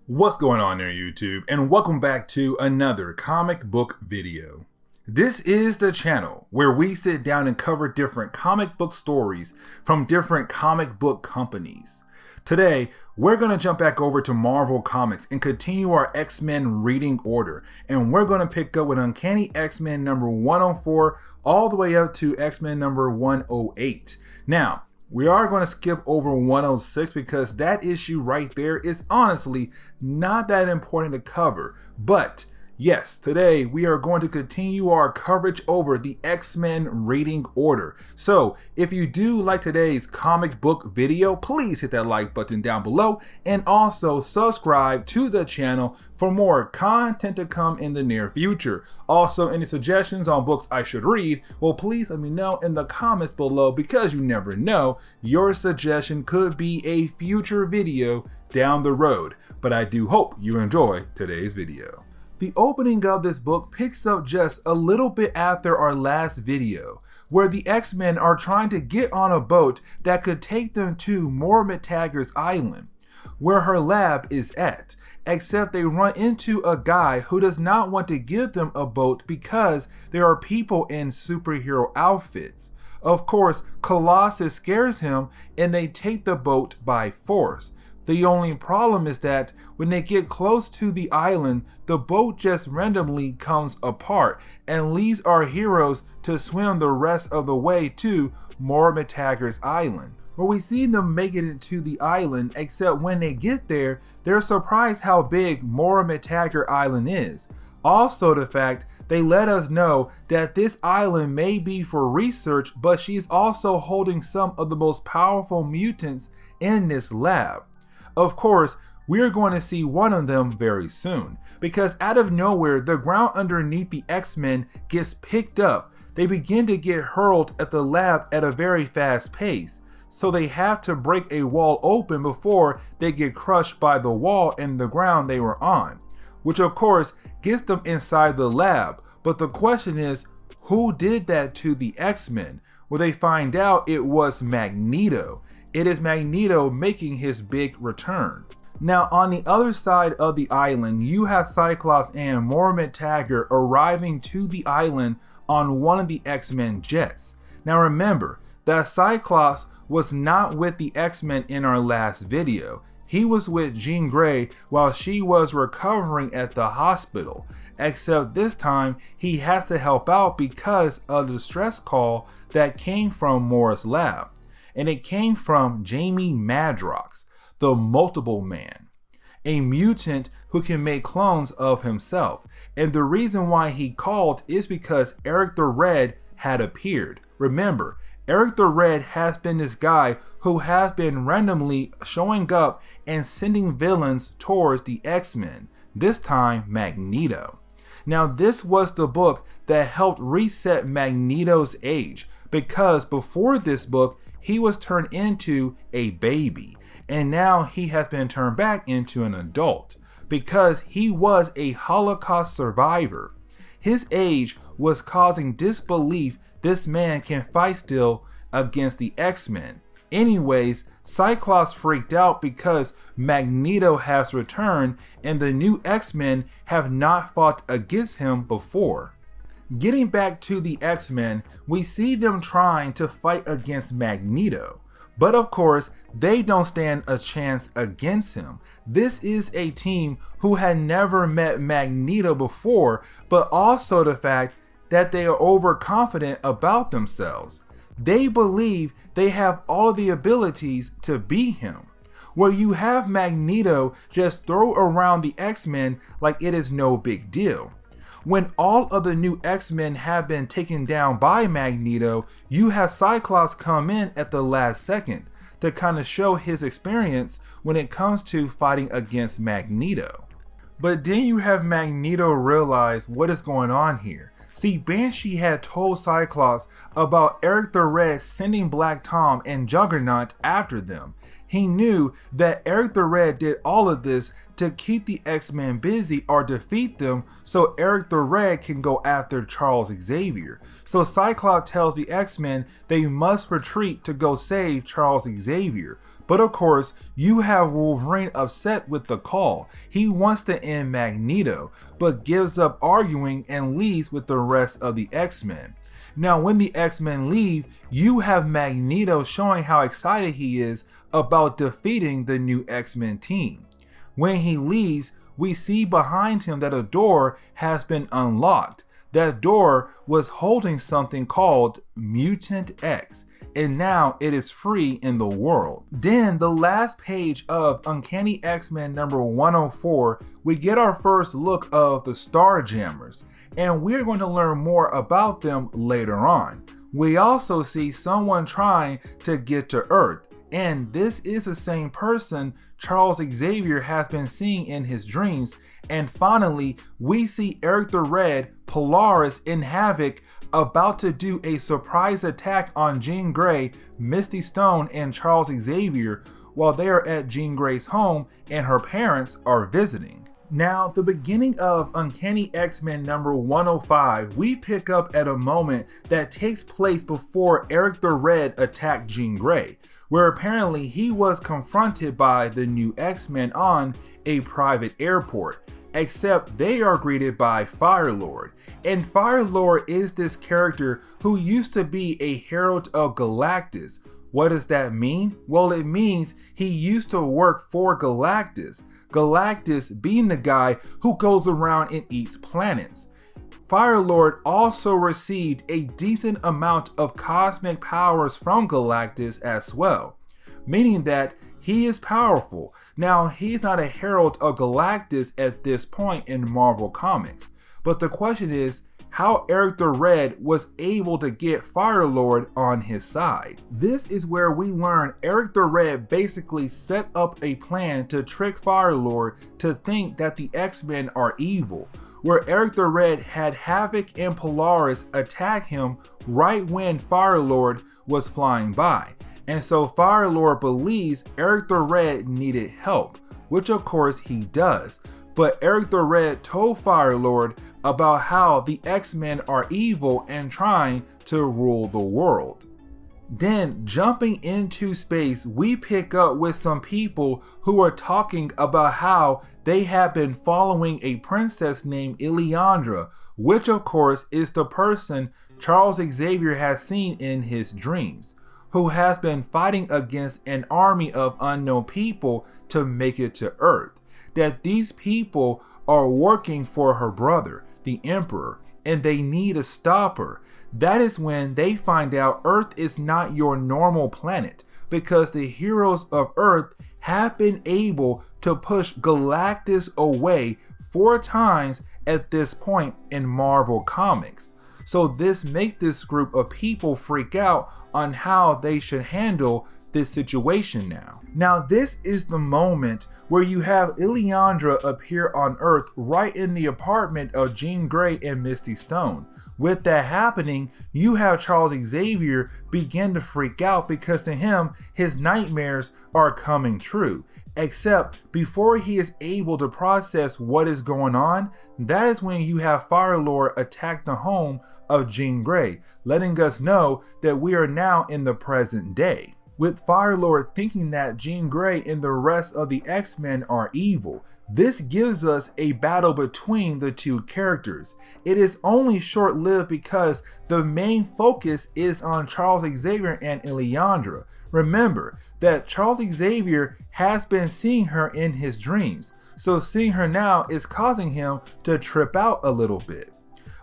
What's going on there, YouTube, and welcome back to another comic book video. This is the channel where we sit down and cover different comic book stories from different comic book companies. Today, we're going to jump back over to Marvel Comics and continue our X-Men reading order, and we're going to pick up with Uncanny X-Men number 104 all the way up to X-Men number 108. Now, we are going to skip over 106 because that issue right there is honestly not that important to cover. But yes, today we are going to continue our coverage over the X-Men reading order. So if you do like today's comic book video, please hit that like button down below and also subscribe to the channel for more content to come in the near future. Also, any suggestions on books I should read, well, please let me know in the comments below, because you never know, your suggestion could be a future video down the road. But I do hope you enjoy today's video. The opening of this book picks up just a little bit after our last video, where the X-Men are trying to get on a boat that could take them to Moira McTaggart's island, where her lab is at, except they run into a guy who does not want to give them a boat because there are people in superhero outfits. Of course, Colossus scares him and they take the boat by force. The only problem is that when they get close to the island, the boat just randomly comes apart and leaves our heroes to swim the rest of the way to Moira McTaggart's island, where we see them make it into the island, except when they get there, they're surprised how big Moira McTaggart Island is. Also, the fact they let us know that this island may be for research, but she's also holding some of the most powerful mutants in this lab. Of course, we're going to see one of them very soon, because out of nowhere, the ground underneath the X-Men gets picked up. They begin to get hurled at the lab at a very fast pace, so they have to break a wall open before they get crushed by the wall and the ground they were on, which of course gets them inside the lab. But the question is, who did that to the X-Men? Well, they find out it was Magneto. It is Magneto making his big return. Now, on the other side of the island, you have Cyclops and Moira McTaggart arriving to the island on one of the X-Men jets. Now remember that Cyclops was not with the X-Men in our last video. He was with Jean Grey while she was recovering at the hospital, except this time he has to help out because of the distress call that came from Moira's lab. And it came from Jamie Madrox, the Multiple Man, a mutant who can make clones of himself. And the reason why he called is because Eric the Red had appeared. Remember, Eric the Red has been this guy who has been randomly showing up and sending villains towards the X-Men, this time Magneto. Now, this was the book that helped reset Magneto's age, because before this book, he was turned into a baby, and now he has been turned back into an adult because he was a Holocaust survivor. His age was causing disbelief this man can fight still against the X-Men. Anyways, Cyclops freaked out because Magneto has returned and the new X-Men have not fought against him before. Getting back to the X-Men, we see them trying to fight against Magneto, but of course they don't stand a chance against him. This is a team who had never met Magneto before, but also the fact that they are overconfident about themselves. They believe they have all of the abilities to beat him, where you have Magneto just throw around the X-Men like it is no big deal. When all of the new X-Men have been taken down by Magneto, you have Cyclops come in at the last second to kind of show his experience when it comes to fighting against Magneto. But then you have Magneto realize what is going on here. See, Banshee had told Cyclops about Eric the Red sending Black Tom and Juggernaut after them. He knew that Eric the Red did all of this to keep the X-Men busy or defeat them so Eric the Red can go after Charles Xavier. So Cyclops tells the X-Men they must retreat to go save Charles Xavier. But of course, you have Wolverine upset with the call. He wants to end Magneto, but gives up arguing and leaves with the rest of the X-Men. Now, when the X-Men leave, you have Magneto showing how excited he is about defeating the new X-Men team. When he leaves, we see behind him that a door has been unlocked. That door was holding something called Mutant X, and now it is free in the world. Then the last page of Uncanny X-Men number 104, we get our first look of the Starjammers, and we're going to learn more about them later on. We also see someone trying to get to Earth, and this is the same person Charles Xavier has been seeing in his dreams. And finally, we see Eric the Red, Polaris, and Havoc about to do a surprise attack on Jean Grey, Misty Stone, and Charles Xavier while they are at Jean Grey's home and her parents are visiting. Now, the beginning of Uncanny X-Men number 105, we pick up at a moment that takes place before Eric the Red attacked Jean Grey, where apparently he was confronted by the new X-Men on a private airport, except they are greeted by Firelord. And Firelord is this character who used to be a herald of Galactus. What does that mean? Well, it means he used to work for Galactus. Galactus being the guy who goes around and eats planets. Firelord also received a decent amount of cosmic powers from Galactus as well, meaning that he is powerful. Now, he's not a herald of Galactus at this point in Marvel Comics, but the question is how Eric the Red was able to get Firelord on his side. This is where we learn Eric the Red basically set up a plan to trick Firelord to think that the X-Men are evil, where Eric the Red had Havoc and Polaris attack him right when Firelord was flying by. And so Firelord believes Eric the Red needed help, which of course he does. But Eric the Red told Firelord about how the X-Men are evil and trying to rule the world. Then, jumping into space, we pick up with some people who are talking about how they have been following a princess named Illyandra, which of course is the person Charles Xavier has seen in his dreams, who has been fighting against an army of unknown people to make it to Earth. That these people are working for her brother, the Emperor, and they need to stop her. That is when they find out Earth is not your normal planet, because the heroes of Earth have been able to push Galactus away 4 times at this point in Marvel Comics. So this makes this group of people freak out on how they should handle this situation now. Now, this is the moment where you have Illyandra appear on Earth right in the apartment of Jean Grey and Misty Stone. With that happening, you have Charles Xavier begin to freak out because to him, his nightmares are coming true. Except before he is able to process what is going on, that is when you have Firelord attack the home of Jean Grey, letting us know that we are now in the present day, with Firelord thinking that Jean Grey and the rest of the X-Men are evil. This gives us a battle between the two characters. It is only short-lived because the main focus is on Charles Xavier and Illyandra. Remember that Charles Xavier has been seeing her in his dreams, so seeing her now is causing him to trip out a little bit.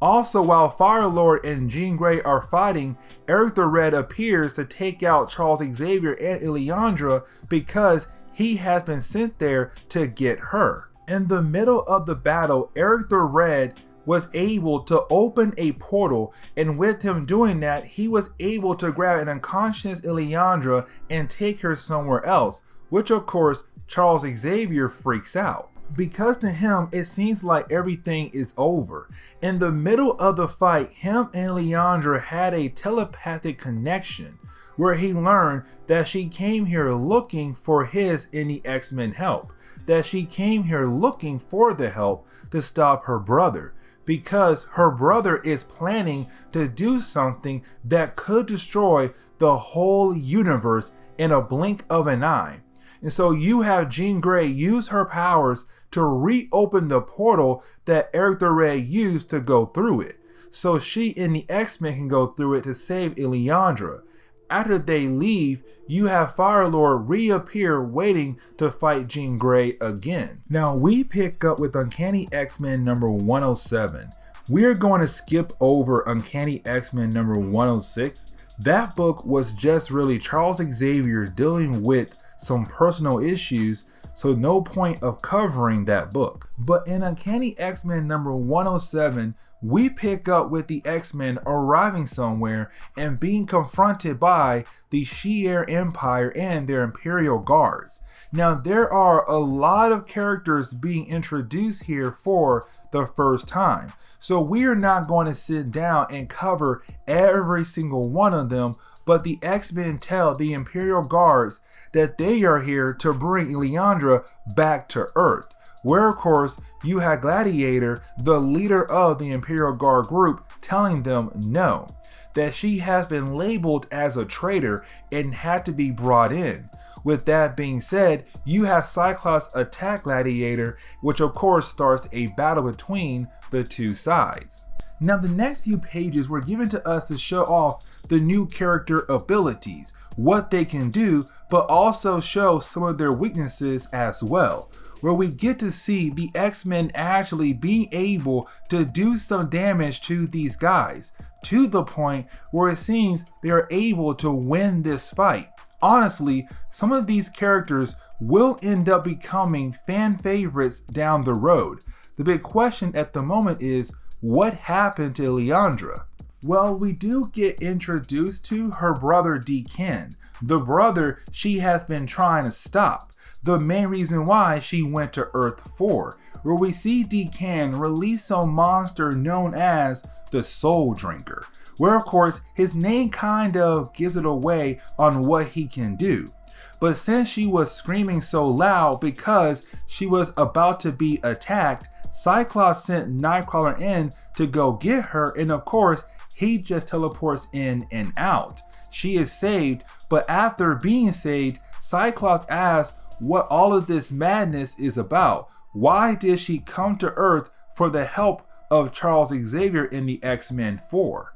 Also, while Firelord and Jean Grey are fighting, Eric the Red appears to take out Charles Xavier and Illyandra because he has been sent there to get her. In the middle of the battle, Eric the Red was able to open a portal, and with him doing that, he was able to grab an unconscious Illyandra and take her somewhere else, which of course Charles Xavier freaks out, because to him it seems like everything is over. In the middle of the fight, him and Illyandra had a telepathic connection, where he learned that she came here looking for his and the X-Men help, that she came here looking for the help to stop her brother, because her brother is planning to do something that could destroy the whole universe in a blink of an eye. And so you have Jean Grey use her powers to reopen the portal that Eric the Red used to go through it, so she and the X-Men can go through it to save Illyandra. After they leave, you have Firelord reappear waiting to fight Jean Grey again. Now we pick up with Uncanny X-Men number 107. We're going to skip over Uncanny X-Men number 106. That book was just really Charles Xavier dealing with some personal issues, so no point of covering that book. But in Uncanny X-Men number 107, we pick up with the X-Men arriving somewhere and being confronted by the Shi'ar Empire and their Imperial Guards. Now there are a lot of characters being introduced here for the first time, so we are not going to sit down and cover every single one of them, but the X-Men tell the Imperial Guards that they are here to bring Illyandra back to Earth, where of course you had Gladiator, the leader of the Imperial Guard group, telling them no, that she has been labeled as a traitor and had to be brought in. With that being said, you have Cyclops attack Gladiator, which of course starts a battle between the two sides. Now the next few pages were given to us to show off the new character abilities, what they can do, but also show some of their weaknesses as well, where we get to see the X-Men actually being able to do some damage to these guys, to the point where it seems they are able to win this fight. Honestly, some of these characters will end up becoming fan favorites down the road. The big question at the moment is, what happened to Illyandra? Well, we do get introduced to her brother Deacon, the brother she has been trying to stop, the main reason why she went to Earth 4, where we see Deacon release a monster known as the Soul Drinker, where of course his name kind of gives it away on what he can do. But since she was screaming so loud because she was about to be attacked, Cyclops sent Nightcrawler in to go get her, and of course he just teleports in and out. She is saved, but after being saved, Cyclops asks what all of this madness is about. Why did she come to Earth for the help of Charles Xavier in the X-Men 4?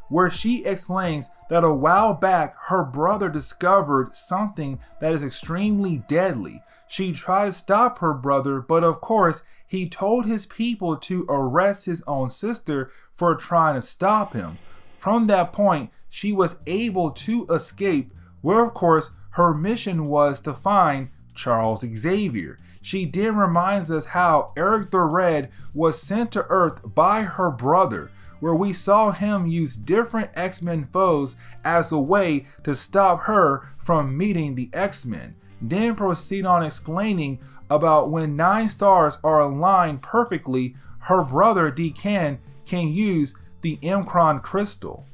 Where she explains that a while back her brother discovered something that is extremely deadly. She tried to stop her brother, but of course he told his people to arrest his own sister for trying to stop him. From that point, she was able to escape, where of course her mission was to find Charles Xavier. She then reminds us how Eric the Red was sent to Earth by her brother, where we saw him use different X-Men foes as a way to stop her from meeting the X-Men. Then proceed on explaining about when 9 stars are aligned perfectly, her brother Deacon can use the Uncron crystal.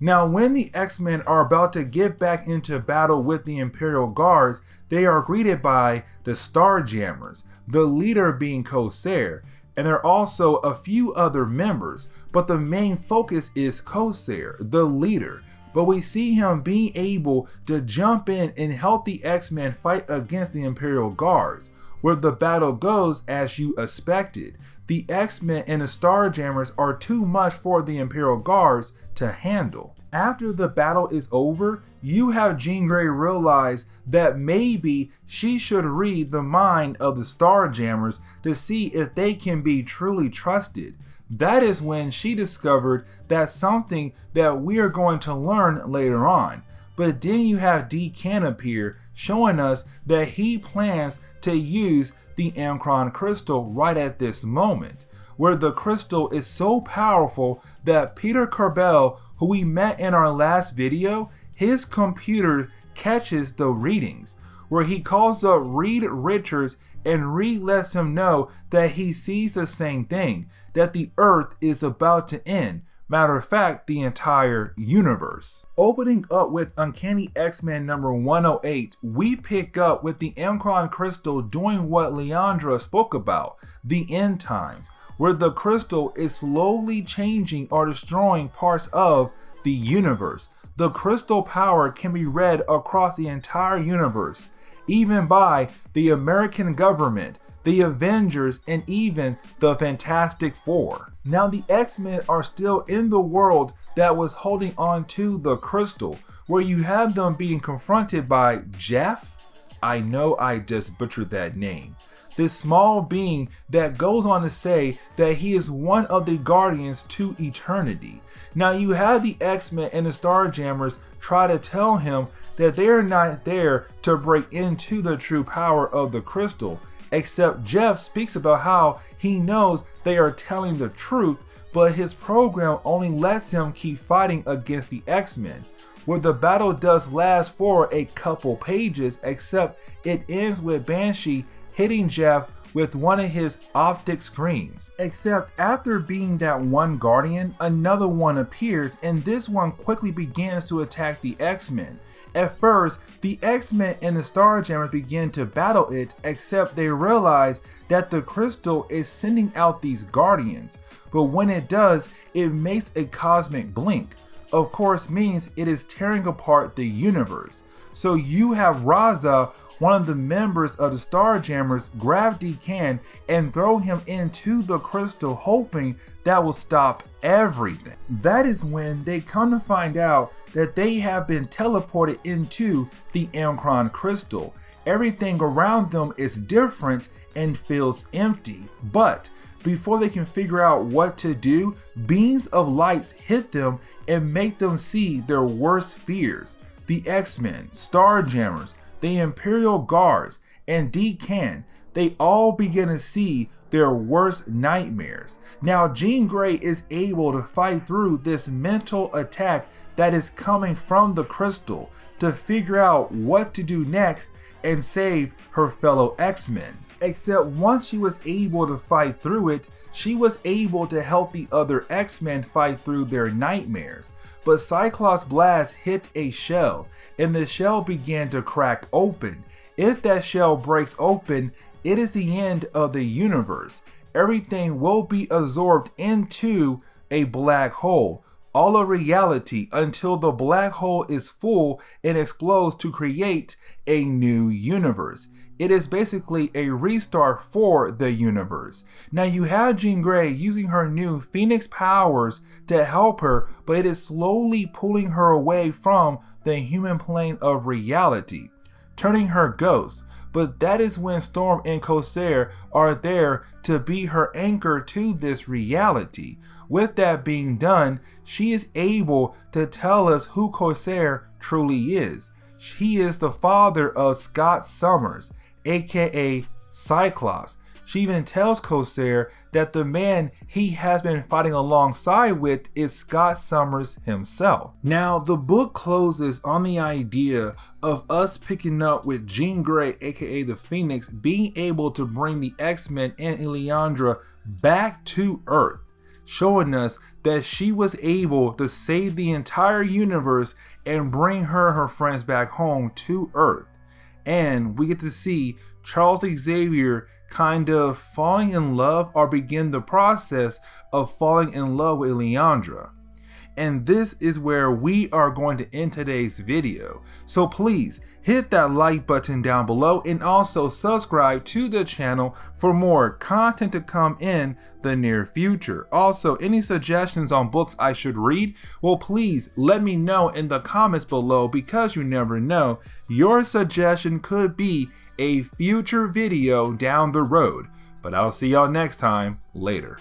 Now when the X-Men are about to get back into battle with the Imperial Guards, they are greeted by the Starjammers, the leader being Corsair, and there are also a few other members, but the main focus is Corsair, the leader. But we see him being able to jump in and help the X-Men fight against the Imperial Guards, where the battle goes as you expected. The X-Men and the Starjammers are too much for the Imperial Guards to handle. After the battle is over, you have Jean Grey realize that maybe she should read the mind of the Starjammers to see if they can be truly trusted. That is when she discovered that something that we are going to learn later on. But then you have Deacon appear, showing us that he plans to use the Uncron crystal right at this moment, where the crystal is so powerful that Peter Corbell, who we met in our last video, his computer catches the readings, where he calls up Reed Richards and Reed lets him know that he sees the same thing, that the Earth is about to end, Matter of fact, the entire universe. Opening up with Uncanny X-Men number 108, we pick up with the Uncharted crystal doing what Leandra spoke about, the end times, where the crystal is slowly changing or destroying parts of the universe. The crystal power can be read across the entire universe, even by the American government, the Avengers, and even the Fantastic Four. Now the X-Men are still in the world that was holding on to the crystal, where you have them being confronted by Jeff. I know I just butchered that name. This small being that goes on to say that he is one of the guardians to eternity. Now you have the X-Men and the Starjammers try to tell him that they are not there to break into the true power of the crystal, except Jeff speaks about how he knows they are telling the truth, but his program only lets him keep fighting against the X-Men, where the battle does last for a couple pages, except it ends with Banshee hitting Jeff with one of his optic screens. Except after being that one guardian, another one appears, and this one quickly begins to attack the X-Men. At first, the X-Men and the Starjammers begin to battle it, except they realize that the crystal is sending out these guardians. But when it does, it makes a cosmic blink. Of course, means it is tearing apart the universe. So you have Raza, one of the members of the Starjammers, grab Decan and throw him into the crystal, hoping that will stop everything. That is when they come to find out that they have been teleported into the Uncharted crystal. Everything around them is different and feels empty. But before they can figure out what to do, beams of lights hit them and make them see their worst fears. The X-Men, Starjammers, the Imperial Guards, and Decan, they all begin to see their worst nightmares. Now Jean Grey is able to fight through this mental attack that is coming from the crystal to figure out what to do next and save her fellow X-Men. Except once she was able to fight through it, she was able to help the other X-Men fight through their nightmares. But Cyclops' blast hit a shell, and the shell began to crack open. If that shell breaks open, it is the end of the universe. Everything will be absorbed into a black hole, all of reality, until the black hole is full and explodes to create a new universe. It is basically a restart for the universe. Now you have Jean Grey using her new Phoenix powers to help her, but it is slowly pulling her away from the human plane of reality, turning her ghost. But that is when Storm and Corsair are there to be her anchor to this reality. With that being done, she is able to tell us who Corsair truly is. He is the father of Scott Summers, aka Cyclops. She even tells Corsair that the man he has been fighting alongside with is Scott Summers himself. Now, the book closes on the idea of us picking up with Jean Grey, aka the Phoenix, being able to bring the X-Men and Leandra back to Earth, showing us that she was able to save the entire universe and bring her friends back home to Earth. And we get to see Charles Xavier kind of falling in love, or begin the process of falling in love with Leandra. And this is where we are going to end today's video. So please hit that like button down below, and also subscribe to the channel for more content to come in the near future. Also, any suggestions on books I should read, well, please let me know in the comments below, because you never know, your suggestion could be a future video down the road. But I'll see y'all next time. Later.